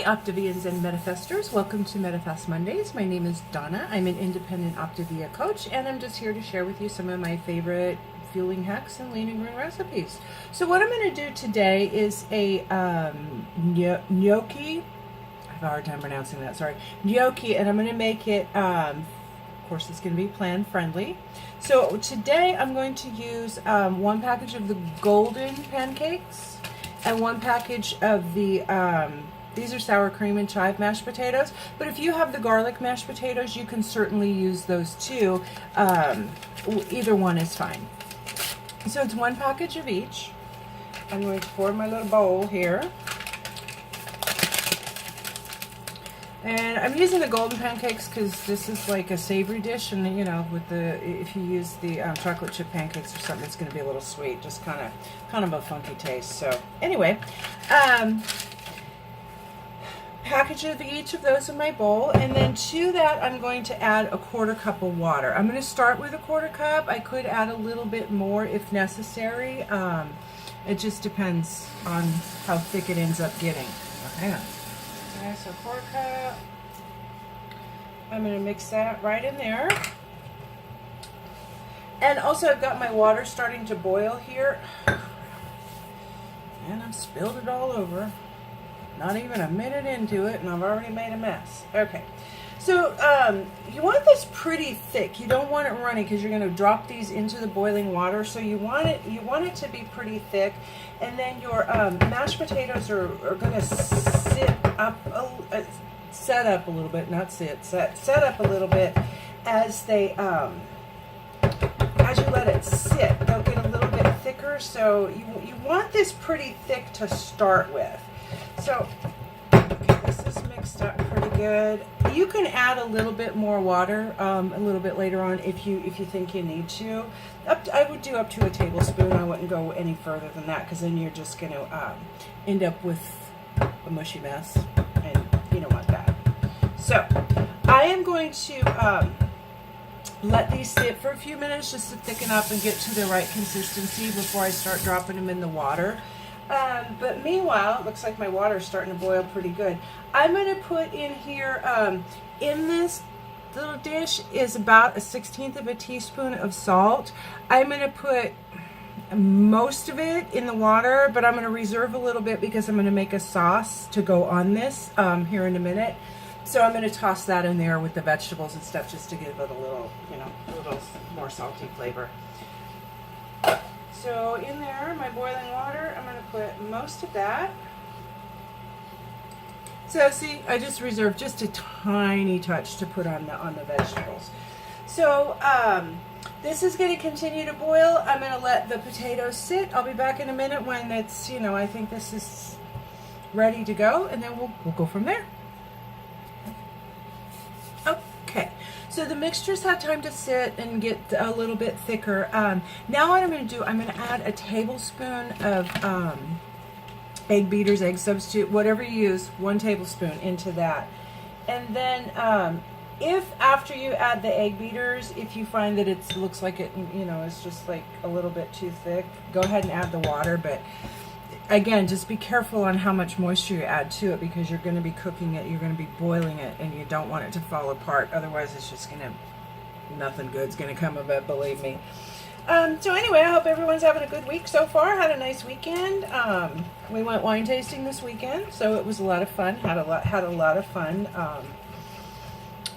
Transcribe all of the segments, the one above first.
Hi Optavians and Medifasters, welcome to Medifast Mondays. My name is Donna. I'm an independent Optavia coach and I'm just here to share with you some of my favorite fueling hacks and lean and green recipes. So what I'm going to do today is a gnocchi. I have a hard time pronouncing that, sorry. Gnocchi, and I'm going to make it, of course it's going to be plan friendly. So today I'm going to use one package of the golden pancakes and one package of the these are sour cream and chive mashed potatoes, but if you have the garlic mashed potatoes, you can certainly use those too. Either one is fine. So it's one package of each. I'm going to pour my little bowl here. And I'm using the golden pancakes because this is like a savory dish, and you know, with the if you use the chocolate chip pancakes or something, it's going to be a little sweet, just kind of a funky taste. So anyway, package of each of those in my bowl, and then to that I'm going to add a 1/4 cup of water. I'm going to start with a 1/4 cup. I could add a little bit more if necessary. It just depends on how thick it ends up getting. Hang on. Okay, so 1/4 cup. I'm going to mix that right in there. And also I've got my water starting to boil here. And I've spilled it all over. Not even a minute into it and I've already made a mess. Okay, so you want this pretty thick. You don't want it runny because you're going to drop these into the boiling water. So you want it to be pretty thick. And then your mashed potatoes are going to set up a little bit, not sit, set up a little bit as they as you let it sit. They'll get a little bit thicker. So you want this pretty thick to start with. So, okay, this is mixed up pretty good. You can add a little bit more water a little bit later on if you think you need to. I would do up to a tablespoon. I wouldn't go any further than that because then you're just going to end up with a mushy mess, and you don't want that. So, I am going to let these sit for a few minutes just to thicken up and get to the right consistency before I start dropping them in the water. But meanwhile, it looks like my water is starting to boil pretty good. I'm going to put in here, in this little dish is about 1/16 of a teaspoon of salt. I'm going to put most of it in the water, but I'm going to reserve a little bit because I'm going to make a sauce to go on this here in a minute. So I'm going to toss that in there with the vegetables and stuff just to give it a little, you know, a little more salty flavor. So in there, my boiling water, I'm going to put most of that. So see, I just reserved just a tiny touch to put on the vegetables. So this is going to continue to boil. I'm going to let the potatoes sit. I'll be back in a minute when it's, you know, I think this is ready to go, and then we'll go from there. Okay. So the mixtures had time to sit and get a little bit thicker. Now what I'm going to do, I'm going to add a tablespoon of egg beaters, egg substitute, whatever you use, 1 tablespoon into that. And then if after you add the egg beaters, if you find that it looks like it, you know, it's just like a little bit too thick, go ahead and add the water. But again, just be careful on how much moisture you add to it because you're going to be cooking it, you're going to be boiling it, and you don't want it to fall apart. Otherwise, it's just going to, nothing good's going to come of it, believe me. So anyway, I hope everyone's having a good week so far. Had a nice weekend. We went wine tasting this weekend, so it was a lot of fun. Had a lot of fun.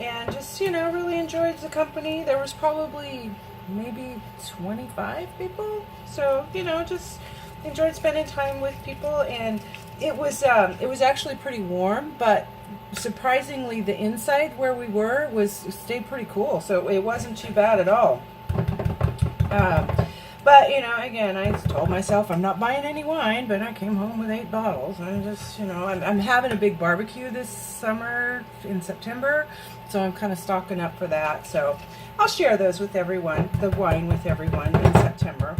And just, you know, really enjoyed the company. There was probably maybe 25 people. So, you know, just enjoyed spending time with people, and it was actually pretty warm, but surprisingly the inside where we were stayed pretty cool, so it wasn't too bad at all. But you know, again, I told myself I'm not buying any wine, but I came home with 8 bottles. I'm just, you know, I'm having a big barbecue this summer in September, so I'm kind of stocking up for that. So I'll share those with everyone, the wine with everyone in September.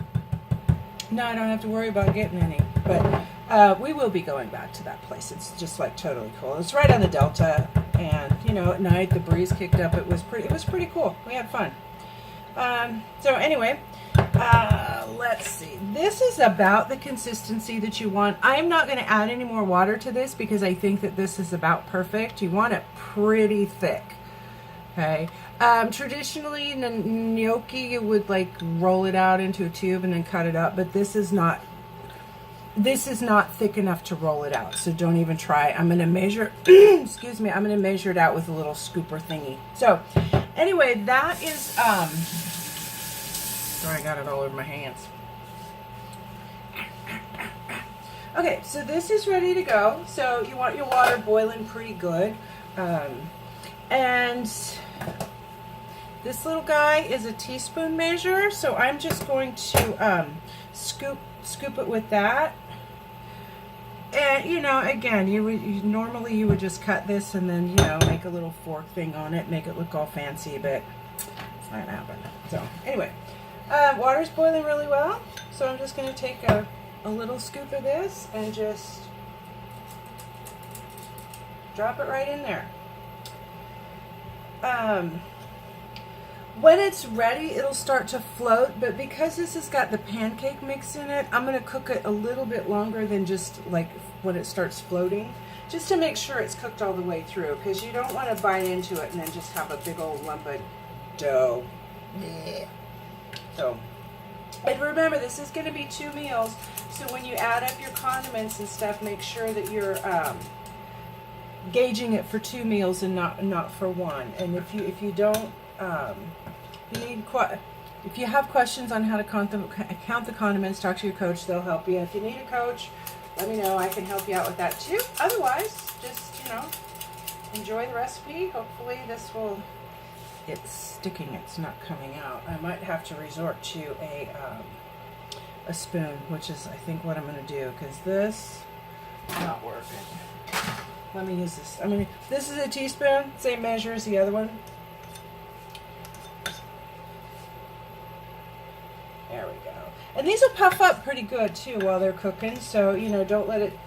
No, I don't have to worry about getting any, but we will be going back to that place. It's just like totally cool. It's right on the Delta, and you know, at night the breeze kicked up. It was pretty cool. We had fun. So anyway, let's see. This is about the consistency that you want. I'm not going to add any more water to this because I think that this is about perfect. You want it pretty thick. Okay. Traditionally, in a gnocchi, you would like roll it out into a tube and then cut it up, but this is not thick enough to roll it out, so don't even try. I'm going to measure, excuse me, I'm going to measure it out with a little scooper thingy. So, anyway, that is, sorry, I got it all over my hands. Okay, so this is ready to go. So, you want your water boiling pretty good. And this little guy is a teaspoon measure, so I'm just going to scoop it with that. And you know, again, normally you would just cut this and then, you know, make a little fork thing on it, make it look all fancy, but it's not happening. So anyway, water's boiling really well, so I'm just going to take a little scoop of this and just drop it right in there. When it's ready, it'll start to float, but because this has got the pancake mix in it, I'm going to cook it a little bit longer than just like when it starts floating, just to make sure it's cooked all the way through, because you don't want to bite into it and then just have a big old lump of dough. Yeah. So, and remember, this is going to be 2 meals, so when you add up your condiments and stuff, make sure that you're gauging it for 2 meals and not for 1. And if you don't, if you have questions on how to count the condiments, talk to your coach. They'll help you. If you need a coach, let me know. I can help you out with that too. Otherwise, just, you know, enjoy the recipe. Hopefully this will, it's sticking, it's not coming out. I might have to resort to a spoon, which is I think what I'm going to do, because this is not working. Let me use this. I mean, this is a teaspoon, same measure as the other one. There we go. And these will puff up pretty good too while they're cooking. So, you know, don't let it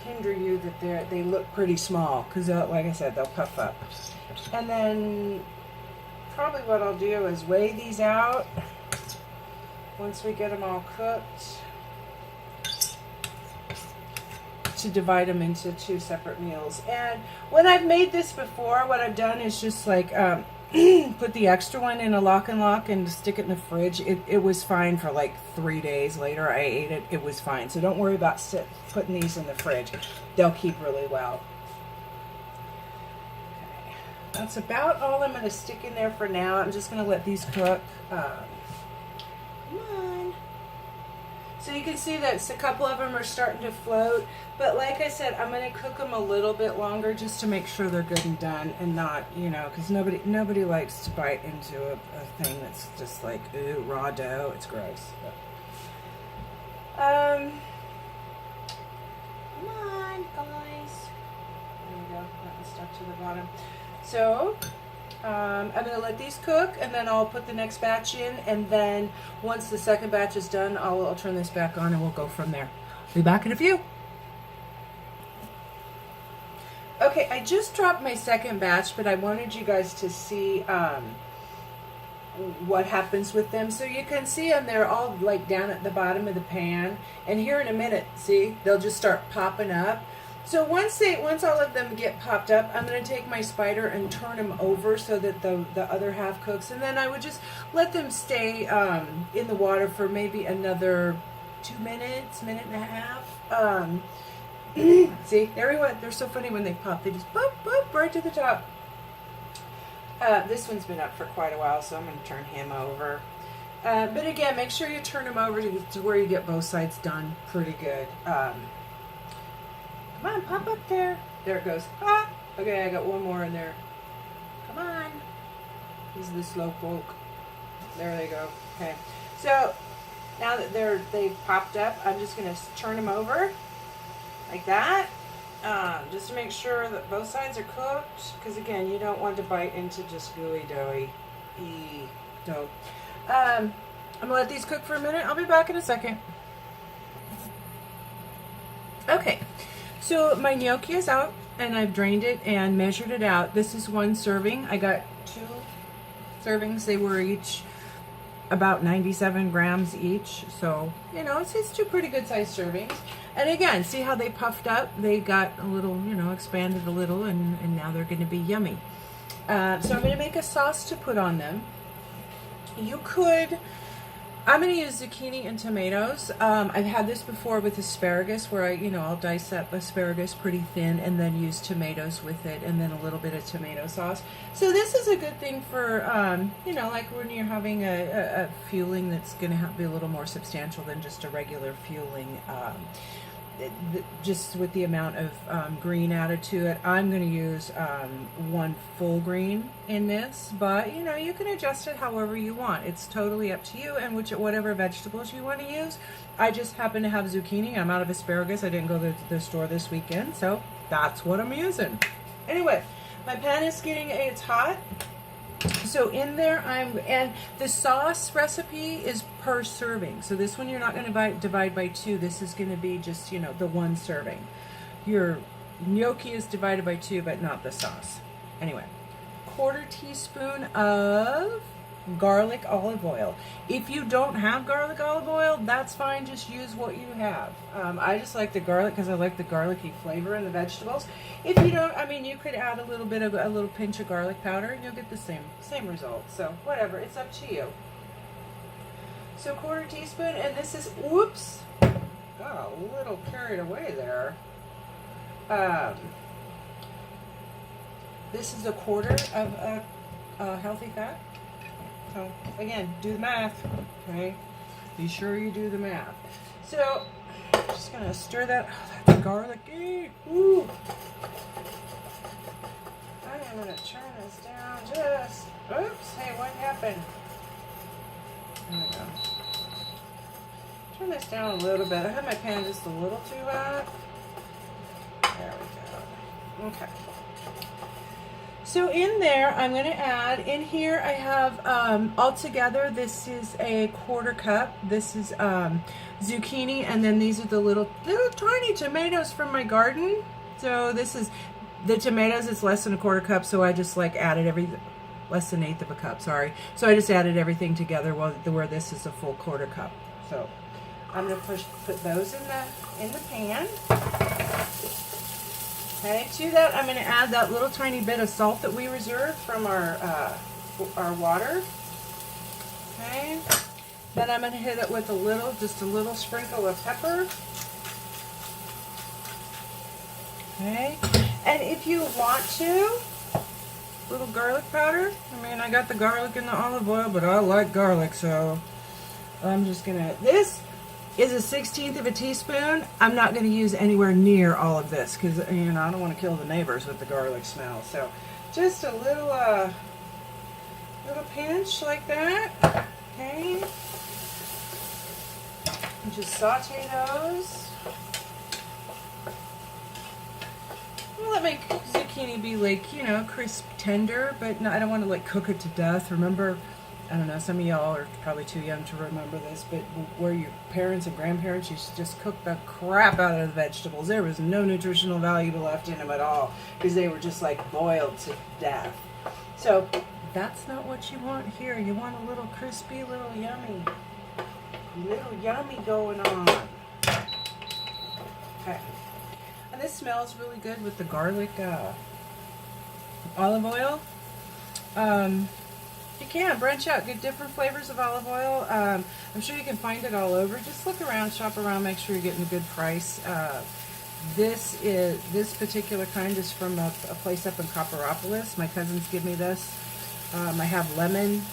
hinder you that they look pretty small, because like I said, they'll puff up. And then probably what I'll do is weigh these out once we get them all cooked, to divide them into 2 separate meals. And when I've made this before, what I've done is just like put the extra one in a lock and lock and stick it in the fridge. It was fine for like 3 days later. I ate it. It was fine. So don't worry about putting these in the fridge. They'll keep really well. Okay. That's about all I'm going to stick in there for now. I'm just going to let these cook. Come on. So you can see that a couple of them are starting to float, but like I said, I'm going to cook them a little bit longer just to make sure they're good and done, and not, you know, because nobody likes to bite into a thing that's just like, ooh, raw dough. It's gross. But, come on, guys. There we go. That was stuck to the bottom. So I'm going to let these cook, and then I'll put the next batch in, and then once the second batch is done, I'll turn this back on and we'll go from there. Be back in a few. Okay, I just dropped my second batch, but I wanted you guys to see what happens with them. So you can see them, they're all like down at the bottom of the pan, and here in a minute, see, they'll just start popping up. So once all of them get popped up, I'm going to take my spider and turn them over so that the other half cooks, and then I would just let them stay in the water for maybe another 2 minutes, minute and a half. See, there we went. They're so funny when they pop. They just pop, pop right to the top. This one's been up for quite a while, so I'm going to turn him over. But again, make sure you turn them over to where you get both sides done pretty good. Come on, pop up there. There it goes. Ah! Okay, I got one more in there. Come on. He's the slow poke. There they go. Okay. So, now that they've popped up, I'm just going to turn them over like that. Just to make sure that both sides are cooked. Because, again, you don't want to bite into just gooey, doughy dough. I'm going to let these cook for a minute. I'll be back in a second. Okay. So my gnocchi is out, and I've drained it and measured it out. This is 1 serving. I got 2 servings. They were each about 97 grams each. So, you know, it's two pretty good sized servings. And again, see how they puffed up? They got a little, you know, expanded a little, and now they're going to be yummy. So I'm going to make a sauce to put on them. You could, I'm going to use zucchini and tomatoes. I've had this before with asparagus where I'll dice up asparagus pretty thin and then use tomatoes with it and then a little bit of tomato sauce. So this is a good thing for, like when you're having a fueling that's going to be a little more substantial than just a regular fueling. Just with the amount of green added to it, I'm going to use one full green in this, but you can adjust it however you want. It's totally up to you and whatever vegetables you want to use. I just happen to have zucchini. I'm out of asparagus. I didn't go to the store this weekend, so that's what I'm using. Anyway, my pan is it's hot. So in there, and the sauce recipe is per serving. So this one you're not going to divide by 2. This is going to be just, the 1 serving. Your gnocchi is divided by 2, but not the sauce. Anyway, 1/4 teaspoon of garlic olive oil. If you don't have garlic olive oil, that's fine. Just use what you have. I just like the garlic because I like the garlicky flavor in the vegetables. If you don't, you could add a little pinch of garlic powder and you'll get the same result. So whatever, it's up to you. So 1/4 teaspoon, and this is, whoops, got a little carried away there. This is 1/4 of a healthy fat. So again, do the math, okay? Be sure you do the math. So I'm just gonna stir that. Oh, that's garlicky. Ooh. I am gonna turn this down just. Oops. Hey, what happened? There we go. Turn this down a little bit. I had my pan just a little too hot. There we go. Okay. So in there, I'm going to add, in here I have, altogether, this is a 1/4 cup. This is zucchini, and then these are the little tiny tomatoes from my garden. So this is, the tomatoes is less than a 1/4 cup, so I just added less than 1/8 of a cup, sorry. So I just added everything together where this is a full 1/4 cup. So I'm going to first put those in the pan. Okay, to that I'm going to add that little tiny bit of salt that we reserved from our water. Okay, then I'm going to hit it with just a little sprinkle of pepper. Okay, and if you want to, little garlic powder. I got the garlic and the olive oil, but I like garlic, so I'm just going to, this is a 1/16 of a teaspoon. I'm not going to use anywhere near all of this because I don't want to kill the neighbors with the garlic smell. So just a little pinch like that. Okay. And just saute those. I'll let my zucchini be crisp, tender, but no, I don't want to cook it to death. Remember, I don't know, some of y'all are probably too young to remember this, but where your parents and grandparents used to just cook the crap out of the vegetables. There was no nutritional value left in them at all because they were just boiled to death. So that's not what you want here. You want a little crispy, little yummy going on. Okay. And this smells really good with the garlic olive oil. You can branch out, get different flavors of olive oil. I'm sure you can find it all over. Just look around, shop around, make sure you're getting a good price. This particular kind is from a place up in Copperopolis. My cousins give me this. I have lemon,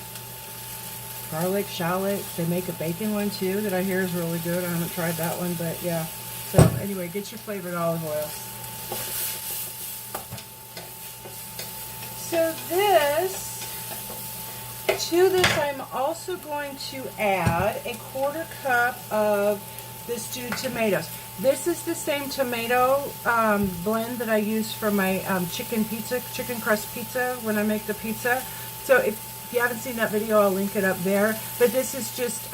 garlic, shallot. They make a bacon one too that I hear is really good. I haven't tried that one, but yeah. So anyway, get your flavored olive oil. So to this, I'm also going to add a 1/4 cup of the stewed tomatoes. This is the same tomato blend that I use for my chicken crust pizza when I make the pizza. So if you haven't seen that video, I'll link it up there. But this is just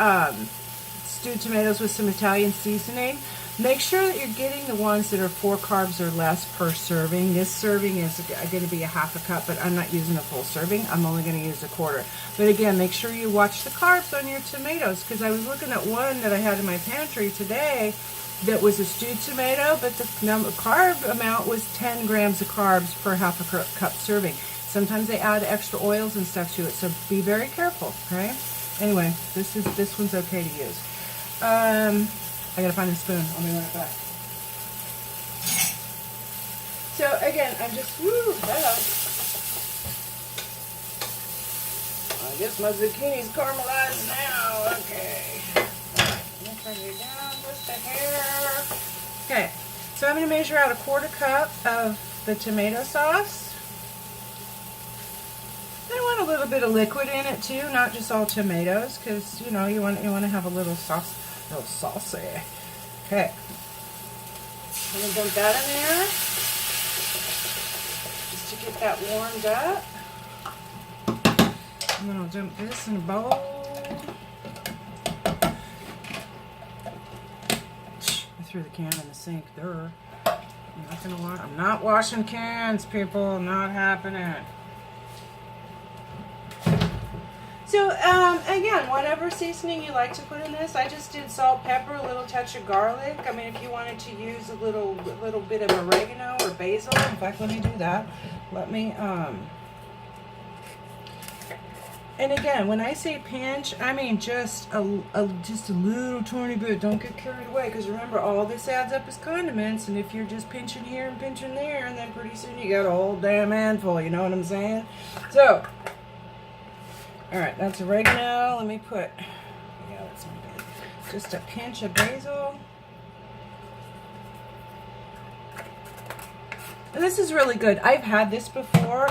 stewed tomatoes with some Italian seasoning. Make sure that you're getting the ones that are 4 carbs or less per serving. This serving is going to be a half a cup, but I'm not using a full serving. I'm only going to use a quarter. But again, make sure you watch the carbs on your tomatoes, because I was looking at one that I had in my pantry today that was a stewed tomato, but the carb amount was 10 grams of carbs per half a cup serving. Sometimes they add extra oils and stuff to it, so be very careful, okay? Anyway, this one's okay to use. I gotta find a spoon. I'll be right back. So again, I'm just, hello. I guess my zucchini's caramelized now. Okay. Alright, let me turn it down just a hair. Okay, so I'm gonna measure out a quarter cup of the tomato sauce. I want a little bit of liquid in it too, not just all tomatoes, because you know you want to have a little sauce. Real saucy. Okay. I'm going to dump that in there just to get that warmed up. I'm going to dump this in a bowl. I threw the can in the sink there. I'm not washing cans, people. Not happening. So, again, whatever seasoning you like to put in this, I just did salt, pepper, a little touch of garlic. I mean, if you wanted to use a little bit of oregano or basil, in fact, let me do that. Let me, and again, when I say pinch, I mean just a little tiny bit. Don't get carried away, because remember, all this adds up as condiments, and if you're just pinching here and pinching there, and then pretty soon you got a whole damn handful, you know what I'm saying? So, alright, that's oregano. Let me put, yeah, that's not bad. Just a pinch of basil. And this is really good. I've had this before.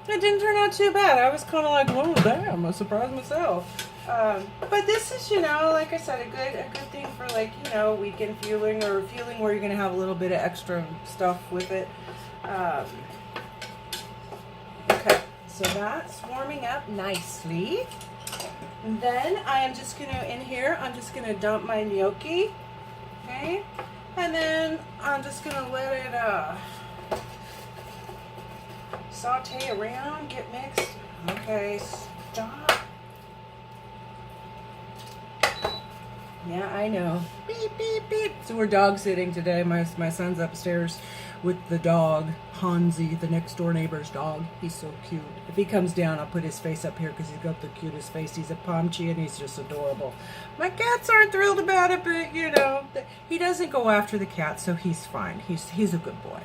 It didn't turn out too bad. I was kind of like, oh, damn, I surprised myself. But this is, you know, like I said, a good thing for, like, you know, weekend fueling, or fueling where you're going to have a little bit of extra stuff with it. Okay. So that's warming up nicely. And then I am just going to, in here, I'm just going to dump my gnocchi. Okay. And then I'm just going to let it saute around, get mixed. Okay, stop. Yeah, I know. Beep, beep, beep. So we're dog sitting today. My son's upstairs with the dog, Hansi, the next door neighbor's dog. He's so cute. If he comes down, I'll put his face up here because he's got the cutest face. He's a Pomchi and he's just adorable. My cats aren't thrilled about it, but you know, he doesn't go after the cat, so he's fine. He's a good boy.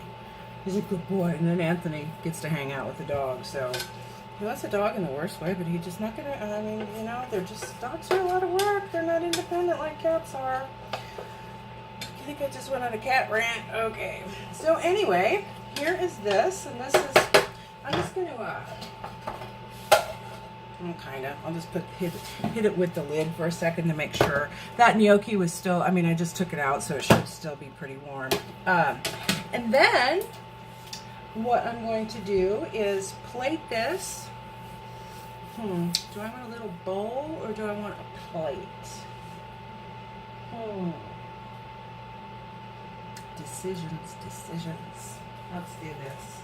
He's a good boy. And then Anthony gets to hang out with the dog, so he wants a dog in the worst way, but he's just not gonna, I mean, you know, dogs are a lot of work. They're not independent like cats are. I think I just went on a cat rant. Okay. So anyway, here is this, and this is, I'm just going to, I'll just hit it with the lid for a second to make sure. That gnocchi was still, I mean, I just took it out, so it should still be pretty warm. And then, what I'm going to do is plate this. Do I want a little bowl, or do I want a plate? Decisions. Let's do this.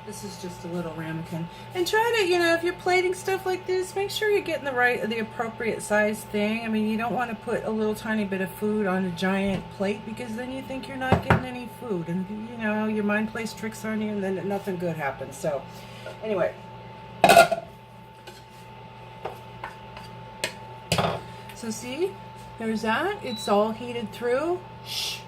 This is just a little ramekin. And try to, you know, if you're plating stuff like this, make sure you're getting the appropriate size thing. I mean, you don't want to put a little tiny bit of food on a giant plate, because then you think you're not getting any food. And, you know, your mind plays tricks on you, and then nothing good happens. So, anyway. So see, there's that. It's all heated through. Shh.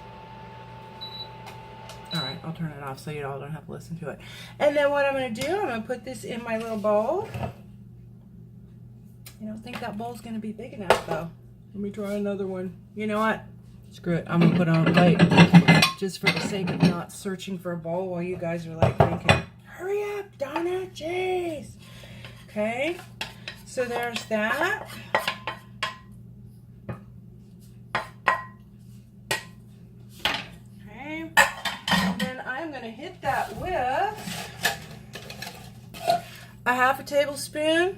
Alright, I'll turn it off so you all don't have to listen to it. And then what I'm going to do, I'm going to put this in my little bowl. I don't think that bowl's going to be big enough, though. Let me try another one. You know what? Screw it. I'm going to put it on a plate. Just for the sake of not searching for a bowl while you guys are like thinking, hurry up, Donna, jeez. Okay, so there's that. I'm going to hit that with a half a tablespoon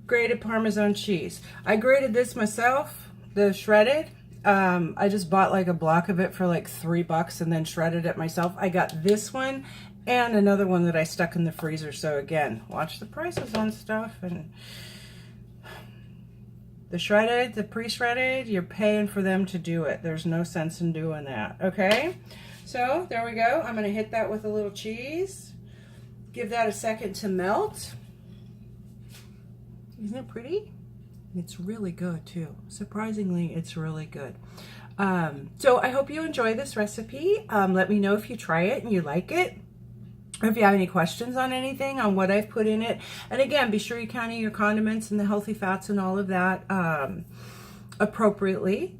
grated Parmesan cheese. I grated this myself, the shredded. I just bought like a block of it for like $3 and then shredded it myself. I got this one and another one that I stuck in the freezer. So again, watch the prices on stuff. And the shredded, the pre-shredded, you're paying for them to do it. There's no sense in doing that, okay? So there we go. I'm gonna hit that with a little cheese. Give that a second to melt. Isn't it pretty? It's really good too. Surprisingly, it's really good. So I hope you enjoy this recipe. Let me know if you try it and you like it. Or if you have any questions on anything, on what I've put in it. And again, be sure you count your condiments and the healthy fats and all of that appropriately.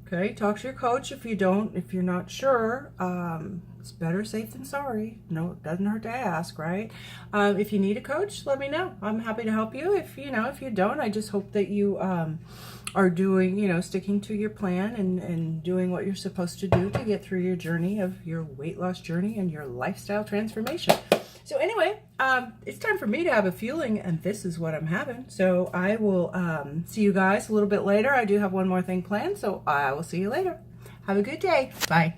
Okay, talk to your coach if you're not sure. It's better safe than sorry. No, it doesn't hurt to ask, right? If you need a coach, let me know. I'm happy to help you. If you don't, I just hope that you are doing, sticking to your plan and doing what you're supposed to do to get through your journey of your weight loss journey and your lifestyle transformation. So anyway, it's time for me to have a fueling, and this is what I'm having. So I will see you guys a little bit later. I do have one more thing planned, so I will see you later. Have a good day. Bye.